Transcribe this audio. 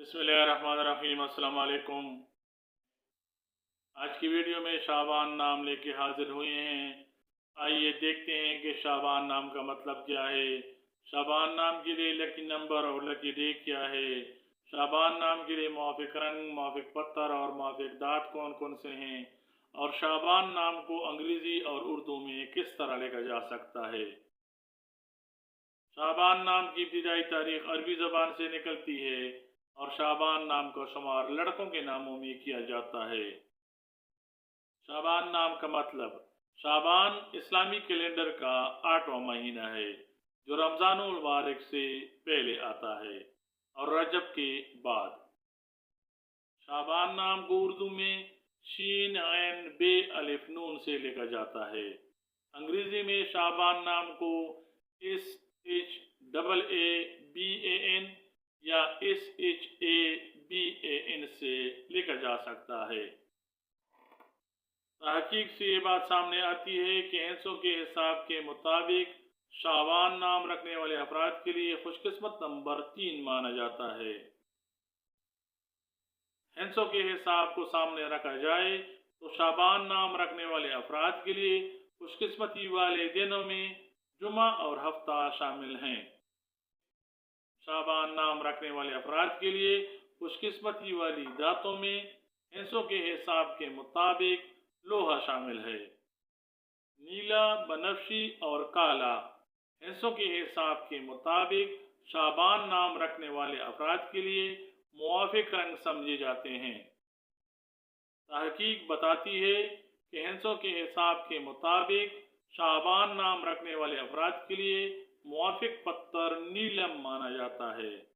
बिस्मिल्लाहिर्रहमानिर्रहीम। अस्सलाम वालेकुम। आज की वीडियो में शाबान नाम लेके हाजिर हुए हैं। आइए देखते हैं कि शाबान नाम का मतलब क्या है। शाबान नाम के लिए लकी नंबर और लकी डे क्या है। शाबान नाम के लिए मुआफिक रंग, मुआफिक पत्थर और मुआफिक दांत कौन कौन से हैं, और शाबान नाम को अंग्रेज़ी और उर्दू में किस तरह लिखा जा सकता है। शाबान नाम की इब्तिदाई तारीख अरबी ज़बान से निकलती है और शाबान नाम का शुमार लड़कों के नामों में किया जाता है। शाबान नाम का मतलब, शाबान इस्लामी कैलेंडर का 8वां महीना है जो रमज़ानुल मुबारक से पहले आता है और रजब के बाद। शाबान नाम को उर्दू में शीन ऐन बे अलिफ नून से लिखा जाता है। अंग्रेज़ी में शाबान नाम को SHAABAN या SHABAN से लिखा जा सकता है। तहकीक से ये बात सामने आती है कि हिंसों के हिसाब के मुताबिक शाबान नाम रखने वाले अफराद के लिए खुशकिस्मत नंबर 3 माना जाता है। हिंसों के हिसाब को सामने रखा जाए तो शाबान नाम रखने वाले अफराद के लिए खुशकिस्मती वाले दिनों में जुमा और हफ्ता शामिल हैं। शाबान नाम रखने वाले अफराद के लिए खुशकिस्मती वाली दातों में हिंसों के हिसाब के मुताबिक लोहा शामिल है। नीला, बनफशी और काला हिंसों के हिसाब के मुताबिक शाबान नाम रखने वाले अफराद के लिए मुआफिक रंग समझे जाते हैं। तहकीक बताती है कि हिंसों के हिसाब के मुताबिक शाबान नाम रखने वाले अफराद के लिए मुआफिक पत्थर नीलम माना जाता है।